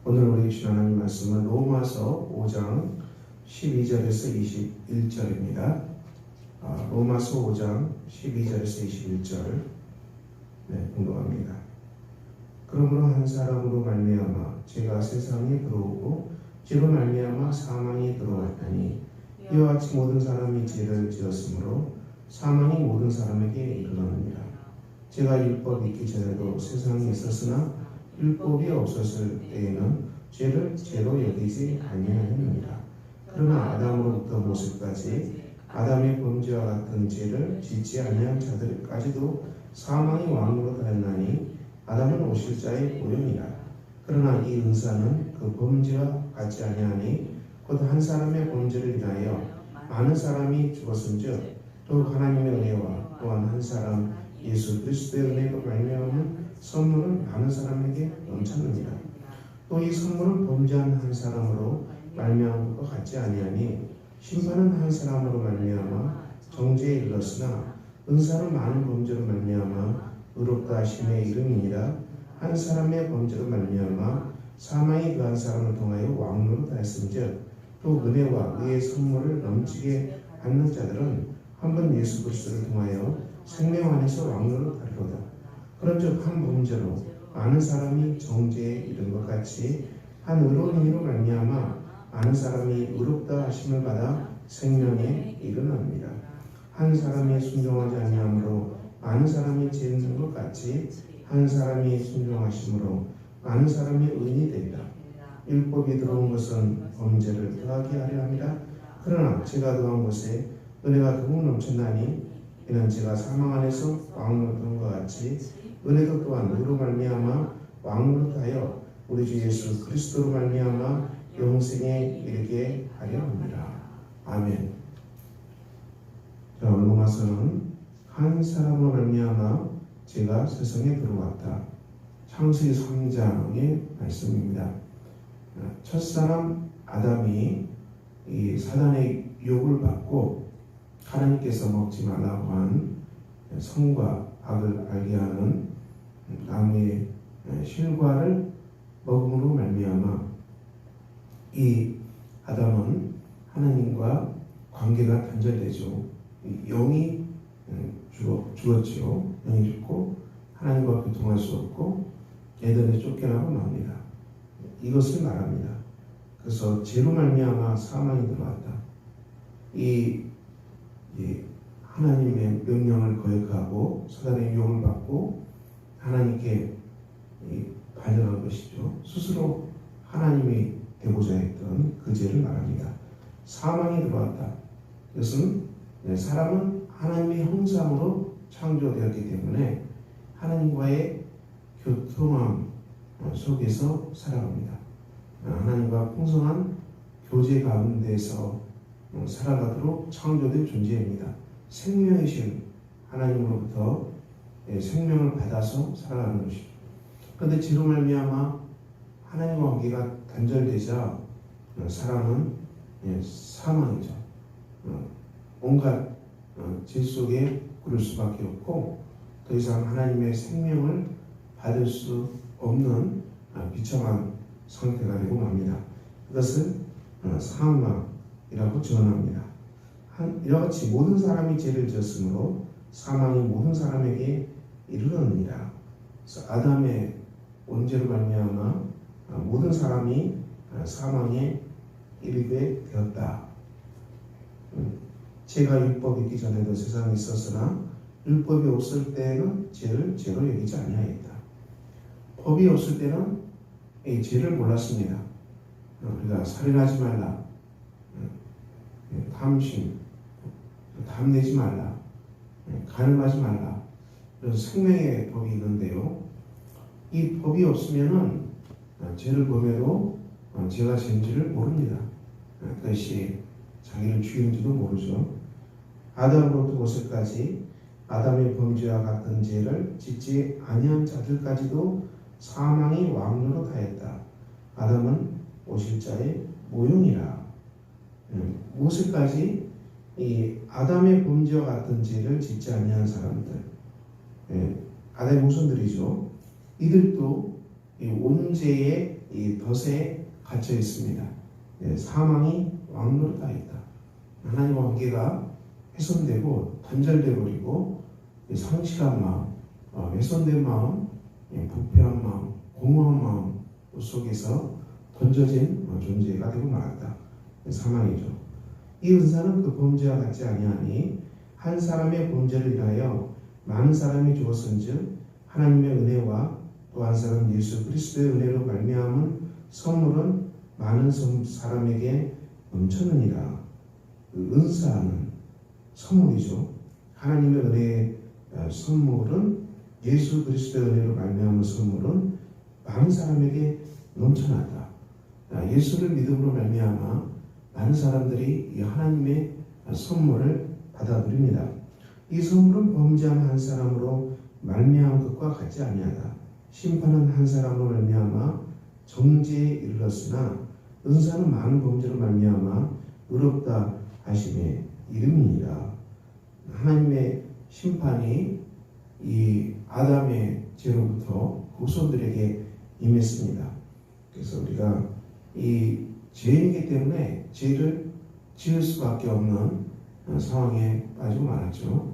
오늘 우리 주신 하나님 말씀은 로마서 5장 12절에서 21절입니다. 로마서 5장 12절에서 21절 공독합니다. 그러므로 한 사람으로 말미암아 죄가 세상에 들어오고 죄로 말미암아 사망이 들어왔다니 이와 같이 모든 사람이 죄를 지었으므로 사망이 모든 사람에게 이르렀느니라. 죄가 율법이 있기 전에도 세상에 있었으나 율법이 없었을 때에는 죄를 죄로 여기지 아니하였느니라. 그러나 아담으로부터 모세까지 아담의 범죄와 같은 죄를 짓지 아니한 자들까지도 사망이 왕으로 다녔나니 아담은 오실 자의 보형이라. 그러나 이 은사는 그 범죄와 같지 아니하니 곧 한 사람의 범죄를 인하여 많은 사람이 죽었은즉 또 하나님의 은혜와 또한 한 사람 예수 그리스도의 은혜로 말미암은 선물은 많은 사람에게 넘쳤느니라. 또 이 선물은 범죄한 한 사람으로 말미암은 것 같지 아니하니 심판은 한 사람으로 말미암아 정죄에 이르렀으나 은사는 많은 범죄로 말미암아 의롭다 하심에 이름이니라. 한 사람의 범죄로 말미암아 사망이 그 한 사람을 통하여 왕노로 다했은즉 또 은혜와 의의 선물을 넘치게 받는 자들은 한 번 예수 그리스도를 통하여 생명 안에서 왕노로 다르로다. 그런즉 한 범죄로 많은 사람이 정죄에 이른 것 같이 한 의로운 이로 말미암아 많은 사람이 의롭다 하심을 받아 생명에 이르느니라. 한 사람이 순종하지 아니함으로 많은 사람이 죄 짓는 것 같이 한 사람이 순종하심으로 많은 사람이 의인이 되리라. 율법이 들어온 것은 범죄를 더하게 하려 함이라. 그러나 죄가 더한 곳에 은혜가 더욱 넘쳤나니 이는 제가 사망 안에서 왕으로 든 것 같이 은혜도 또한 의로 말미암아 왕으로 하여 우리 주 예수 그리스도로 말미암아 영생에 이르게 하려 합니다. 아멘. 자, 로마서는 한 사람으로 말미암아 죄가 세상에 들어왔다. 창세기 3장의 말씀입니다. 첫사람 아담이 이 사단의 유혹을 받고 하나님께서 먹지 말라고 한 선과 악을 알게 하는 나무의 실과를 먹음으로 말미암아 이 아담은 하나님과 관계가 단절되죠. 영이 죽었죠. 영이 죽고 하나님과 교통할 수 없고 에덴에 쫓겨나고 맙니다. 이것을 말합니다. 그래서 죄로 말미암아 사망이 들어왔다. 이 하나님의 명령을 거역하고 사단의 유혹을 받고 하나님께 반역한 것이죠. 스스로 하나님이 되고자 했던 그 죄를 말합니다. 사망이 들어왔다. 이것은 사람은 하나님의 형상으로 창조되었기 때문에 하나님과의 교통함 속에서 살아갑니다. 하나님과 풍성한 교제 가운데서 살아가도록 창조된 존재입니다. 생명이신 하나님으로부터 생명을 받아서 살아가는 것이죠. 그런데 죄로 말미암아 하나님과 관계가 단절되자 사람은 사망이죠. 온갖 죄 속에 구를 수밖에 없고 더 이상 하나님의 생명을 받을 수 없는 비참한 상태가 되고 맙니다. 그것을 사망이라고 전합니다. 이와 같이 모든 사람이 죄를 지었으므로 사망이 모든 사람에게 이르렀느니라. 그래서 아담의 원죄로 말미암아 모든 사람이 사망에 이르게 되었다. 죄가 율법이 있기 전에도 세상에 있었으나 율법이 없을 때는 죄를 죄로 여기지 아니하였다. 법이 없을 때는 이 죄를 몰랐습니다. 우리가 살인하지 말라, 탐심, 탐내지 말라, 간음하지 말라. 그래서 생명의 법이 있는데요. 이 법이 없으면은 죄를 범해도 죄가 죄인지를 모릅니다. 그것이 자기를 죽인지도 모르죠. 아담으로부터 모세까지 아담의 범죄와 같은 죄를 짓지 아니한 자들까지도 사망이 왕노로 다했다. 아담은 오실 자의 모형이라. 모세까지 이 아담의 범죄와 같은 죄를 짓지 아니한 사람들, 아담의 후손들이죠. 이들도 이 온죄의 이 덫에 갇혀 있습니다. 사망이 왕노릇하였다. 하나님과 관계가 훼손되고 단절돼 버리고 상실한 마음, 훼손된 마음, 부패한 마음, 공허한 마음 속에서 던져진 존재가 되고 말았다. 사망이죠. 이 은사는 그 범죄와 같지 아니하니 한 사람의 범죄를 인하여 많은 사람이 죽었은즉 하나님의 은혜와 또 한 사람 예수 그리스도의 은혜로 말미암은 선물은 많은 사람에게 넘쳤느니라. 그 은사는 선물이죠. 하나님의 은혜의 선물은 예수 그리스도의 은혜로 말미암은 선물은 많은 사람에게 넘쳐났다. 예수를 믿음으로 말미암아 많은 사람들이 이 하나님의 선물을 받아들입니다. 이 선물은 범죄한 한 사람으로 말미암은 것과 같지 아니하다. 심판은 한 사람으로 말미암아 정죄에 이르렀으나 은사는 많은 범죄로 말미암아 의롭다 하심의 이름이니라. 하나님의 심판이 이 아담의 죄로부터 후손들에게 임했습니다. 그래서 우리가 이 죄이기 때문에 죄를 지을 수밖에 없는 상황에 빠지고 말았죠.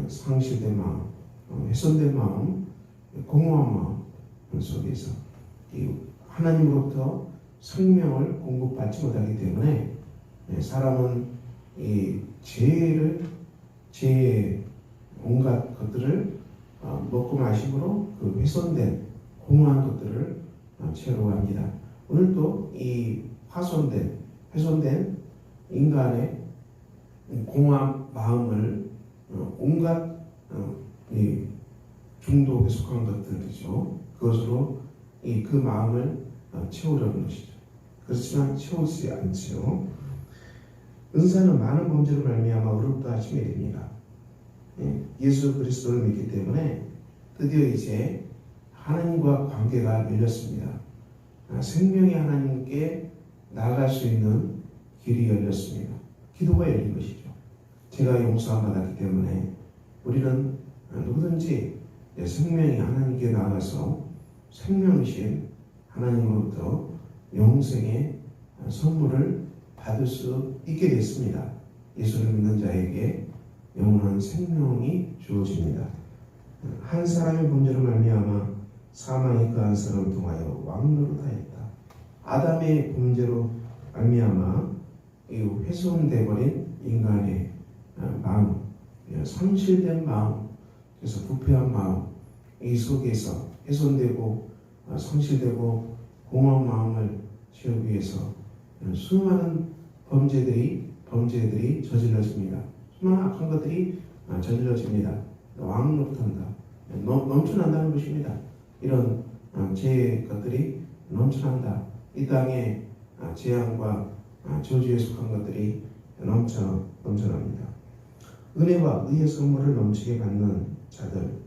상실된 마음, 훼손된 마음, 공허한 마음 속에서 하나님으로부터 생명을 공급받지 못하기 때문에 사람은 이 죄의 온갖 것들을 먹고 마심으로 그 훼손된 공허한 것들을 채로합니다. 오늘도 이 훼손된 인간의 공허한 마음을 온갖 이 중독에 속한 것들이죠. 그것으로 그 마음을 채우려는 것이죠. 그렇지만 채우지 않지요. 은사는 많은 범죄로 말미암아 의롭다 하심에 이릅니다. 예수 그리스도를 믿기 때문에 드디어 이제 하나님과 관계가 열렸습니다. 생명의 하나님께 나아갈 수 있는 길이 열렸습니다. 기도가 열린 것이죠. 제가 용서함 받았기 때문에 우리는 누구든지 생명의 하나님께 나아가서 생명이신 하나님으로부터 영생의 선물을 받을 수 있게 됐습니다. 예수를 믿는 자에게 영원한 생명이 주어집니다. 한 사람의 범죄로 말미암아 사망이 그 한 사람을 통하여 왕노릇하였다. 아담의 범죄로 말미암아 이 훼손되어버린 인간의 마음, 상실된 마음, 그래서 부패한 마음, 이 속에서 훼손되고 상실되고 공허한 마음을 채우기 위해서 수많은 범죄들이 저질러집니다. 수많은 악한 것들이 저질러집니다. 왕노릇한다. 넘쳐난다는 것입니다. 이런 죄의 것들이 넘쳐난다. 이 땅에 재앙과 저주에 속한 것들이 넘쳐납니다. 은혜와 의의 선물을 넘치게 받는 자들,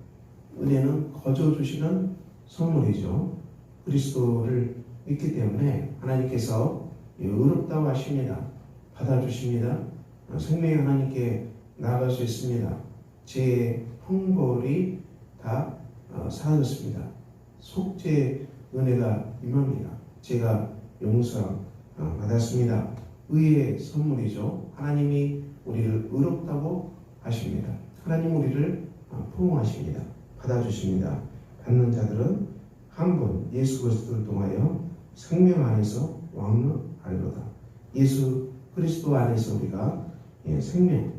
은혜는 거저 주시는 선물이죠. 그리스도를 믿기 때문에 하나님께서 의롭다고 하십니다. 받아주십니다. 생명의 하나님께 나아갈 수 있습니다. 제 형벌이 다 사라졌습니다. 속죄 은혜가 임합니다. 제가 용서 받았습니다. 의의 선물이죠. 하나님이 우리를 의롭다고 하십니다. 하나님 우리를 포용하십니다. 받아주십니다. 받는 자들은 한 분 예수 그리스도를 통하여 생명 안에서 왕노하리로다. 예수 그리스도 안에서 우리가 생명,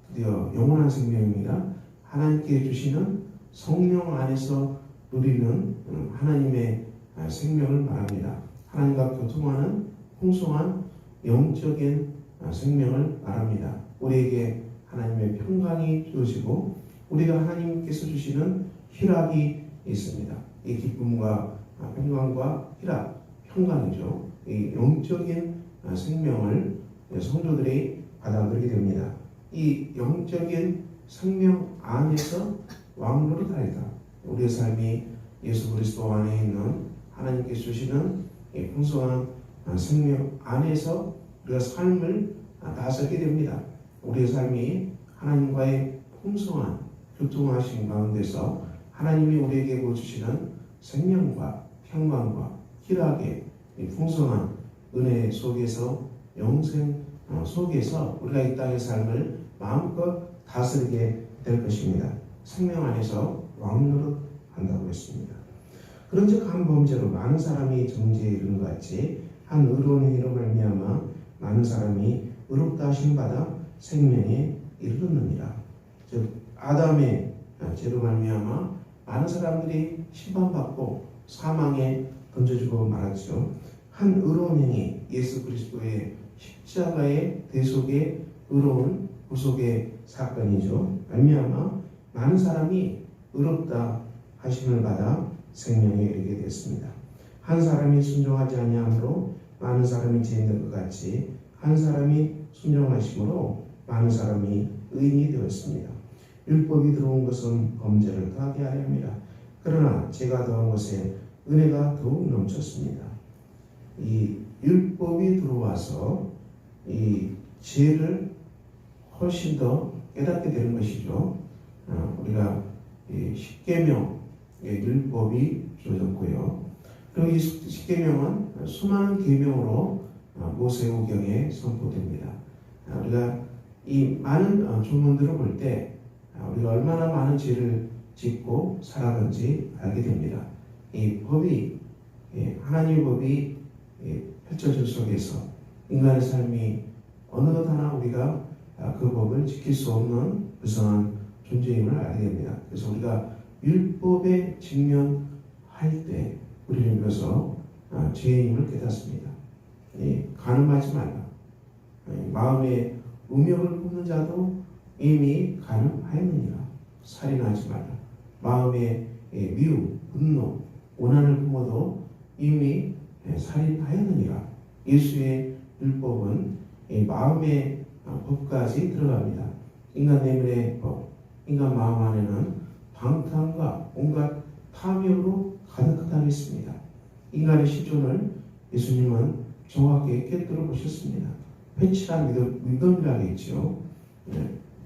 드디어 영원한 생명입니다. 하나님께 주시는 성령 안에서 누리는 하나님의 생명을 말합니다. 하나님과 교통하는 풍성한 영적인 생명을 말합니다. 우리에게 하나님의 평강이 주어지고 우리가 하나님께서 주시는 희락이 있습니다. 이 기쁨과 평강과 희락, 평강이죠. 이 영적인 생명을 성도들이 받아들이게 됩니다. 이 영적인 생명 안에서 왕노릇하리다. 우리의 삶이 예수 그리스도 안에 있는 하나님께서 주시는 이 풍성한 생명 안에서 우리가 삶을 다스리게 됩니다. 우리의 삶이 하나님과의 풍성한 교통하신 가운데서 하나님이 우리에게 주시는 생명과 평강과 희락의 이 풍성한 은혜 속에서 영생 속에서 우리가 이 땅의 삶을 마음껏 다스리게 될 것입니다. 생명 안에서 왕노릇 한다고 했습니다. 그런즉 한 범죄로 많은 사람이 정죄에 이르는 것 같이 한 의로운 행위로 말미암아 많은 사람이 의롭다 하심 받아 생명에 이르렀느니라. 즉 아담의 죄로 말미암아 많은 사람들이 심판받고 사망에 던져지고 말았죠. 한 의로운 행위, 예수 그리스도의 십자가의 대속의 의로운 구속의 사건이죠. 말미암아 많은 사람이 의롭다 하심을 받아 생명에 이르게 됐습니다. 한 사람이 순종하지 아니함으로 많은 사람이 죄인된 것 같이 한 사람이 순종하심으로 많은 사람이 의인이 되었습니다. 율법이 들어온 것은 범죄를 더하게 하려 함이라. 그러나 죄가 더한 것에 은혜가 더욱 넘쳤습니다. 이 율법이 들어와서 이 죄를 훨씬 더 깨닫게 되는 것이죠. 우리가 십계명 율법이 주어졌고요. 그리고 이 십계명은 수많은 계명으로 모세오경에 선포됩니다. 우리가 이 많은 조문들을 볼 때 우리가 얼마나 많은 죄를 짓고 살아간지 알게 됩니다. 이 법이 하나님의 법이 펼쳐질 속에서 인간의 삶이 어느 것 하나 우리가 그 법을 지킬 수 없는 불쌍한 존재임을 알게 됩니다. 그래서 우리가 율법에 직면할 때 우리는 비로소 죄인임을 깨닫습니다. 간음하지 말라. 마음에 음욕을 품는 자도 이미 간음하였느니라. 살인하지 말라. 마음에 미움, 분노, 원한을 품어도 이미 살인하였느니라. 예수의 율법은 마음의 법까지 들어갑니다. 인간 내면의 법, 인간 마음 안에는 방탕과 온갖 탐욕으로 가득하다고 했습니다. 인간의 실존을 예수님은 정확하게 깨뜨려 보셨습니다. 회칠한 무덤이라고 했죠.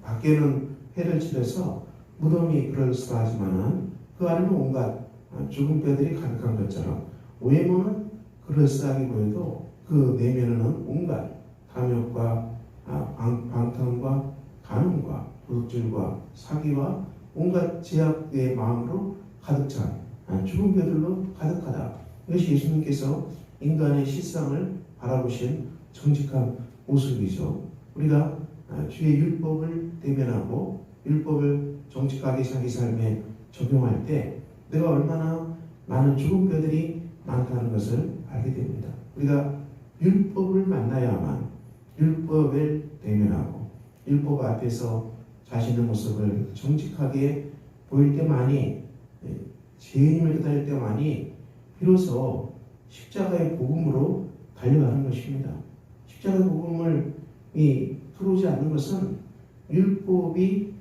밖에는 해를 칠해서 무덤이 그럴싸하지만 그 안에는 온갖 죽은 뼈들이 가득한 것처럼 외모는 그럴싸하게 보여도 그 내면에는 온갖 탐욕과 방탕과 간음과 도둑질과 사기와 온갖 제약의 마음으로 가득 찬 죽은 뼈들로 가득하다. 이것이 예수님께서 인간의 실상을 바라보신 정직한 모습이죠. 우리가 주의 율법을 대변하고 율법을 정직하게 자기 삶에 적용할 때 내가 얼마나 많은 죽은 뼈들이 많다는 것을 알게 됩니다. 우리가 율법을 만나야만 율법을 대면하고 율법 앞에서 자신의 모습을 정직하게 보일 때만이 죄인임을 깨달을 때만이 비로소 십자가의 복음으로 달려가는 것입니다. 십자가의 복음을 들어오지 않는 것은 율법이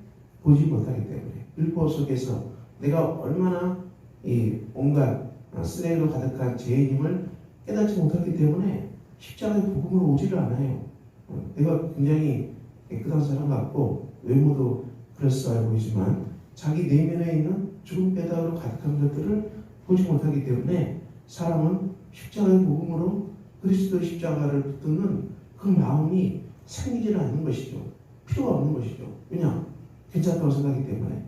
보지 못하기 때문에 율법 속에서 내가 얼마나 온갖 쓰레기로 가득한 죄인임을 깨닫지 못했기 때문에 십자가의 복음으로 오지를 않아요. 내가 굉장히 깨끗한 사람 같고 외모도 그럴싸해 보이지만 자기 내면에 있는 죽은 뼈다귀로 가득한 것들을 보지 못하기 때문에 사람은 십자가의 복음으로 그리스도의 십자가를 붙드는 그 마음이 생기지 않는 것이죠. 필요가 없는 것이죠. 왜냐? 괜찮다고 생각하기 때문에.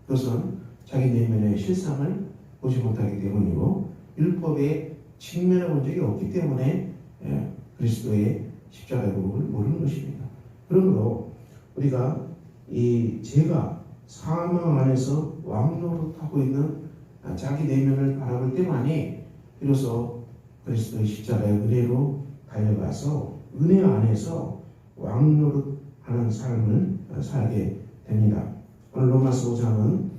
그것은 자기 내면의 실상을 보지 못하기 때문이고 율법에 직면해 본 적이 없기 때문에 그리스도의 십자가의 복음을 모르는 것입니다. 그러므로 우리가 이 죄가 사망 안에서 왕노릇하고 있는 자기 내면을 바라볼 때만이 비로소 그리스도의 십자가의 은혜로 달려가서 은혜 안에서 왕노릇하는 삶을 살게 됩니다. 오늘 로마서 5장은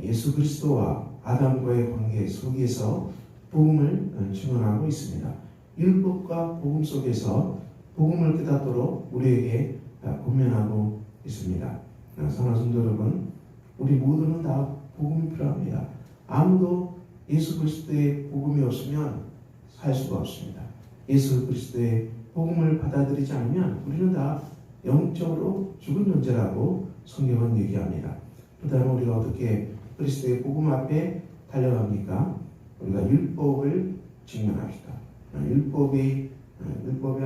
예수 그리스도와 아담과의 관계 속에서 복음을 증언하고 있습니다. 율법과 복음 속에서 복음을 깨닫도록 우리에게 권면하고 있습니다. 사랑하는 성도 여러분, 우리 모두는 다 복음이 필요합니다. 아무도 예수 그리스도의 복음이 없으면 살 수가 없습니다. 예수 그리스도의 복음을 받아들이지 않으면 우리는 다 영적으로 죽은 존재라고 성경은 얘기합니다. 그렇다면 우리가 어떻게 그리스도의 복음 앞에 달려갑니까? 우리가 율법을 직면합시다. 율법의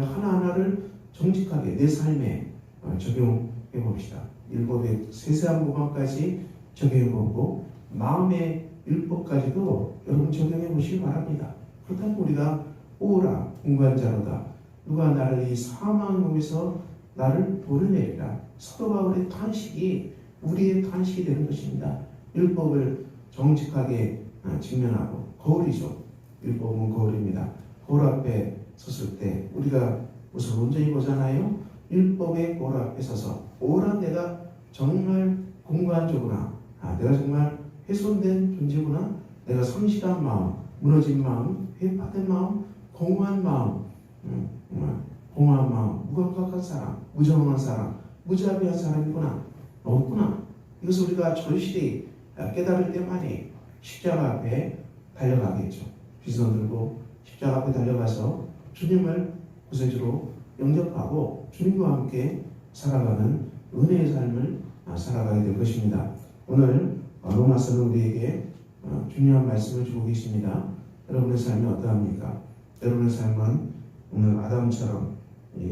하나하나를 정직하게 내 삶에 적용해 봅시다. 율법의 세세한 부분까지 적용해 보고 마음의 율법까지도 여러분 적용해 보시기 바랍니다. 그렇다면 우리가 오라 공관자로다. 누가 나를 이 사망의 몸에서 나를 도려내리라. 사도 바울의 탄식이 우리의 탄식이 되는 것입니다. 율법을 정직하게 직면하고 거울이죠. 율법은 거울입니다. 거울 앞에 섰을 때 우리가 무슨 온전히 보잖아요. 율법의 거울 앞에 서서 오라 내가 정말 공관조구나. 내가 정말 훼손된 존재구나. 내가 성실한 마음, 무너진 마음, 회파된 마음, 공허한 마음, 공허한 마음, 무감각한 사람, 무정한 사람, 무자비한 사람이구나. 없구나. 이것을 우리가 절실히 깨달을 때만이 십자가 앞에 달려가겠죠. 비전 들고 십자가 앞에 달려가서 주님을 구세주로 영접하고 주님과 함께 살아가는 은혜의 삶을 살아가게 될 것입니다. 오늘 로마서는 우리에게 중요한 말씀을 주고 계십니다. 여러분의 삶이 어떠합니까? 여러분의 삶은 오늘 아담처럼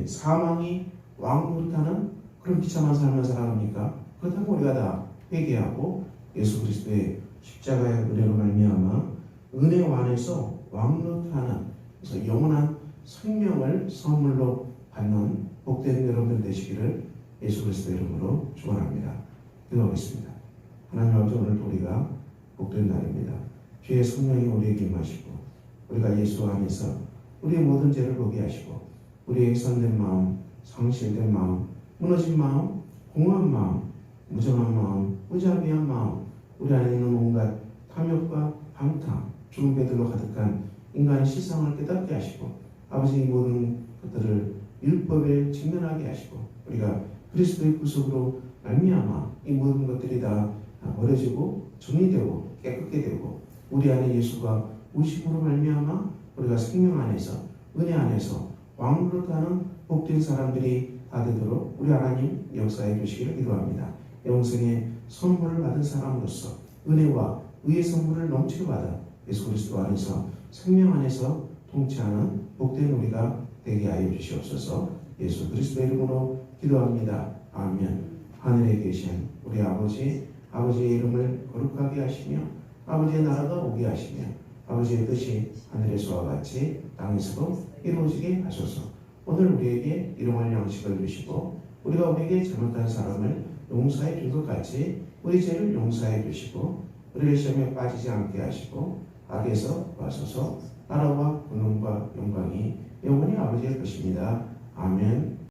사망이 왕노릇하는 그런 비참한 삶을 살아갑니까? 그렇다면 우리가 다 회개하고 예수 그리스도의 십자가의 은혜로 말미암아 은혜 안에서 왕노릇하는 그래서 영원한 생명을 선물로 받는 복된 여러분들 되시기를 예수 그리스도 이름으로 축원합니다. 기도하겠습니다. 하나님 아버지, 오늘도 우리가 복된 날입니다. 주의 성령이 우리에게 임하시고 우리가 예수 안에서 우리의 모든 죄를 보게 하시고 우리의 훼손된 마음, 상실된 마음, 무너진 마음, 공허한 마음, 무정한 마음, 무자비한 마음, 우리 안에 있는 온갖 탐욕과 방탕, 죽은 배들로 가득한 인간의 실상을 깨닫게 하시고 아버지 이 모든 것들을 율법에 직면하게 하시고 우리가 그리스도의 구속으로 말미암아 이 모든 것들이 다 버려지고 정리되고 깨끗게 되고 우리 안에 예수가 우심으로 말미암아 우리가 생명 안에서 은혜 안에서 왕노릇하는 복된 사람들이 다 되도록 우리 하나님 역사해 주시기를 기도합니다. 영생의 선물을 받은 사람으로서 은혜와 의의 선물을 넘치게 받아 예수 그리스도 안에서 생명 안에서 통치하는 복된 우리가 되게 하여 주시옵소서. 예수 그리스도의 이름으로 기도합니다. 아멘. 하늘에 계신 우리 아버지의 이름을 거룩하게 하시며 아버지의 나라가 오게 하시며 아버지의 뜻이 하늘에서와 같이 땅에서도 이루어지게 하소서. 오늘 우리에게 일용할 양식을 주시고 우리가 우리에게 잘못한 사람을 용서해 준 것 같이 우리 죄를 용서해 주시고 우리를 시험에 빠지지 않게 하시고 악에서 구하소서. 나라와 권능과 영광이 영원히 아버지의 것입니다. 아멘.